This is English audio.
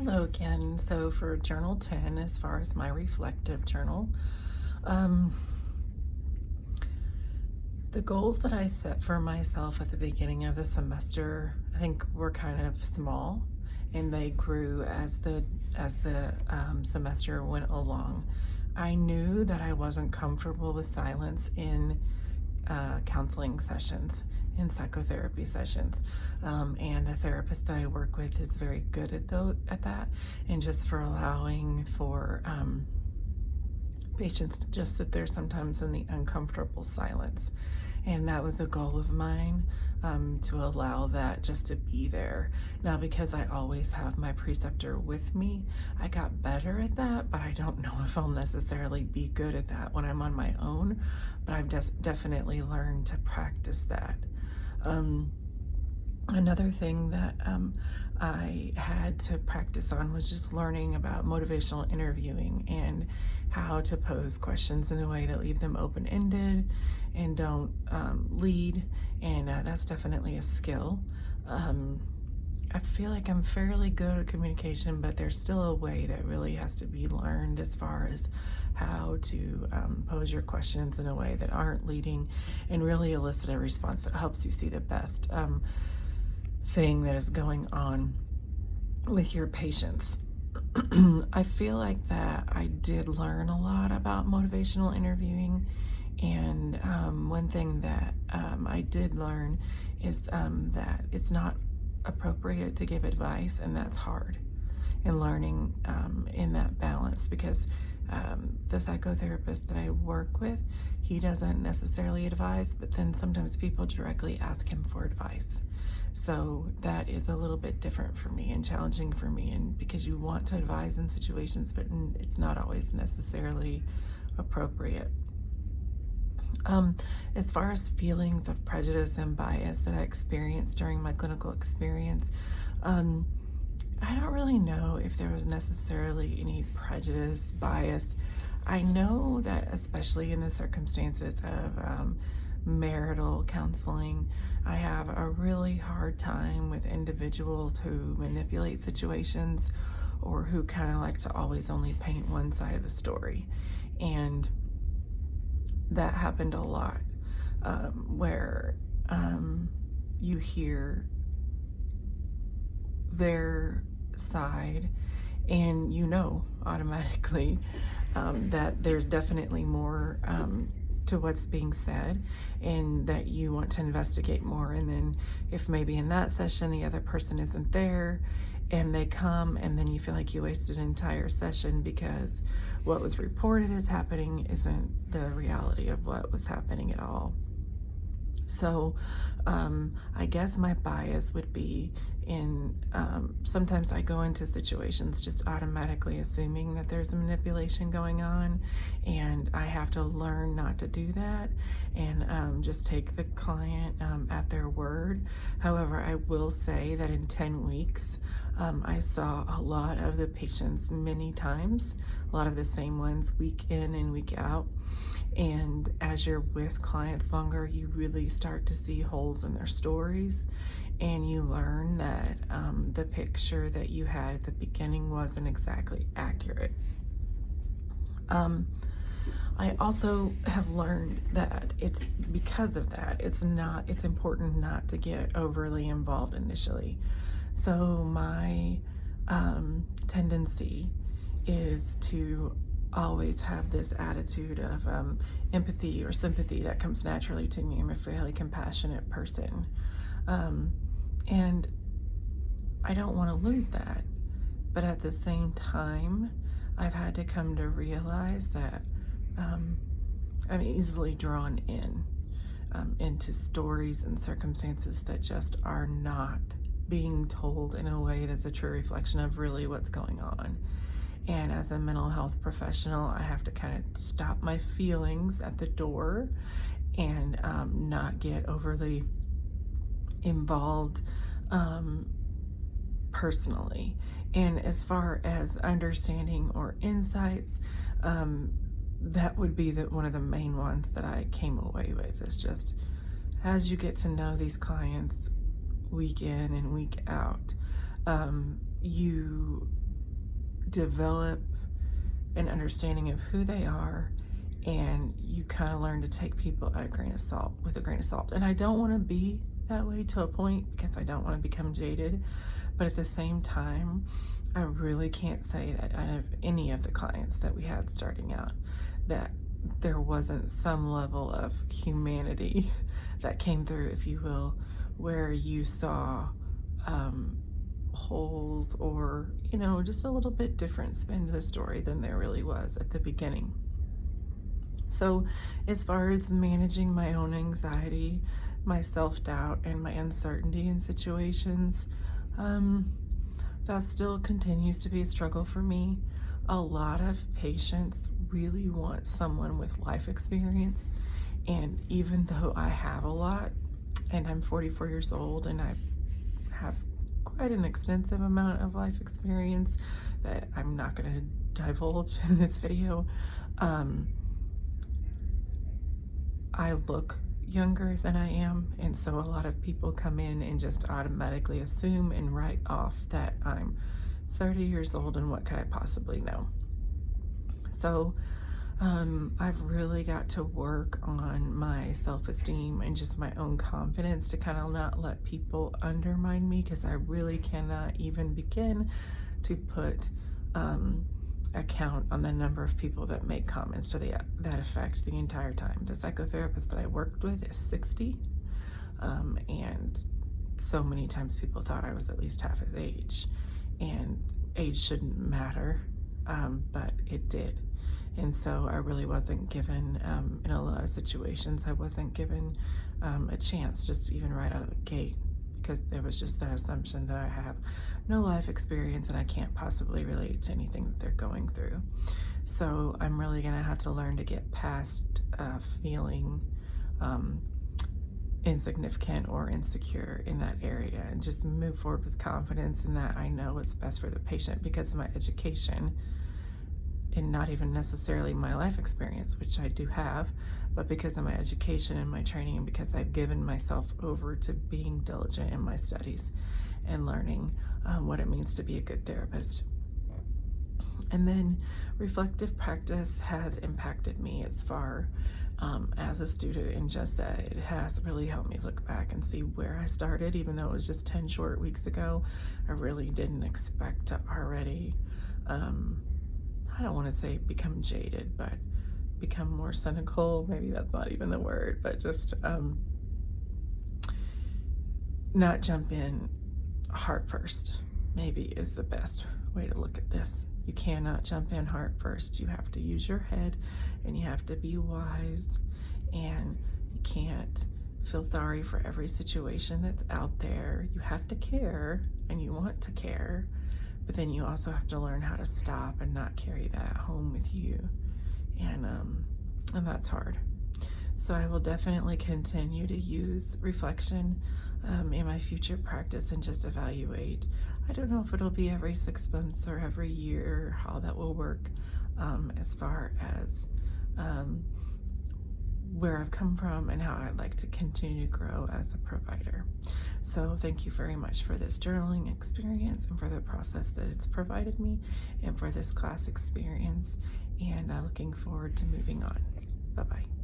Hello again. So for journal 10, as far as my reflective journal, um, the goals that I set for myself at the beginning of the semester, I think were kind of small, and they grew as the semester went along. I knew that I wasn't comfortable with silence in counseling sessions, in psychotherapy sessions, and the therapist that I work with is very good at that, and just for allowing for patients to just sit there sometimes in the uncomfortable silence. And that was a goal of mine, to allow that just to be there. Now, because I always have my preceptor with me, I got better at that, but I don't know if I'll necessarily be good at that when I'm on my own. But I've definitely learned to practice that. Um, Another thing that I had to practice on was just learning about motivational interviewing and how to pose questions in a way that leave them open-ended and don't lead. And that's definitely a skill. Um, I feel like I'm fairly good at communication, but there's still a way that really has to be learned as far as how to pose your questions in a way that aren't leading and really elicit a response that helps you see the best thing that is going on with your patients. I feel like that I did learn a lot about motivational interviewing, and one thing that I did learn is that it's not appropriate to give advice, and that's hard. And learning in that balance, because the psychotherapist that I work with, he doesn't necessarily advise, but then sometimes people directly ask him for advice. So that is a little bit different for me and challenging for me, and because you want to advise in situations, but it's not always necessarily appropriate. As far as feelings of prejudice and bias that I experienced during my clinical experience, um, I don't really know if there was necessarily any prejudice, bias. I know that, especially in the circumstances of marital counseling, I have a really hard time with individuals who manipulate situations or who kind of like to always only paint one side of the story. And that happened a lot, where you hear their side and you know automatically that there's definitely more to what's being said, and that you want to investigate more. And then if maybe in that session the other person isn't there and they come, and then you feel like you wasted an entire session because what was reported as happening isn't the reality of what was happening at all. So I guess my bias would be in sometimes I go into situations just automatically assuming that there's a manipulation going on, and I have to learn not to do that and just take the client at their word. However, I will say that in 10 weeks, I saw a lot of the patients many times, a lot of the same ones week in and week out. And as you're with clients longer, you really start to see holes in their stories, and you learn that the picture that you had at the beginning wasn't exactly accurate. I also have learned that it's because of that, it's important not to get overly involved initially. So my tendency is to always have this attitude of empathy or sympathy that comes naturally to me. I'm a fairly compassionate person. And I don't want to lose that. But at the same time, I've had to come to realize that I'm easily drawn into stories and circumstances that just are not being told in a way that's a true reflection of really what's going on. And as a mental health professional, I have to kind of stop my feelings at the door and not get overly involved personally. And as far as understanding or insights, that would be one of the main ones that I came away with, is just as you get to know these clients week in and week out, you develop an understanding of who they are, and you kind of learn to take people at a grain of salt with a grain of salt. And I don't want to be that way to a point because I don't want to become jaded, but at the same time, I really can't say that out of any of the clients that we had starting out that there wasn't some level of humanity that came through, if you will, where you saw holes or, just a little bit different spin to the story than there really was at the beginning. So as far as managing my own anxiety, my self-doubt, and my uncertainty in situations, that still continues to be a struggle for me. A lot of patients really want someone with life experience, and even though I have a lot, and I'm 44 years old, and I have quite an extensive amount of life experience that I'm not going to divulge in this video, I look younger than I am, and so a lot of people come in and just automatically assume and write off that I'm 30 years old and what could I possibly know. So I've really got to work on my self-esteem and just my own confidence to kind of not let people undermine me, because I really cannot even begin to put a count on the number of people that make comments to that effect the entire time. The psychotherapist that I worked with is 60, and so many times people thought I was at least half his age, and age shouldn't matter, but it did. And so I really wasn't given, in a lot of situations, I wasn't given a chance just even right out of the gate, because there was just that assumption that I have no life experience and I can't possibly relate to anything that they're going through. So I'm really gonna have to learn to get past feeling insignificant or insecure in that area, and just move forward with confidence in that I know what's best for the patient because of my education, and not even necessarily my life experience, which I do have, but because of my education and my training, and because I've given myself over to being diligent in my studies and learning what it means to be a good therapist. And then reflective practice has impacted me as far as a student, in just that it has really helped me look back and see where I started, even though it was just 10 short weeks ago. I really didn't expect to already, I don't want to say become jaded, but become more cynical. Maybe that's not even the word, but just not jump in heart first, maybe is the best way to look at this. You cannot jump in heart first. You have to use your head, and you have to be wise, and you can't feel sorry for every situation that's out there. You have to care, and you want to care, but then you also have to learn how to stop and not carry that home with you, and that's hard. So I will definitely continue to use reflection in my future practice, and just evaluate. I don't know if it'll be every 6 months or every year, how that will work, as far as where I've come from and how I'd like to continue to grow as a provider. So thank you very much for this journaling experience, and for the process that it's provided me, and for this class experience, and looking forward to moving on. Bye-bye.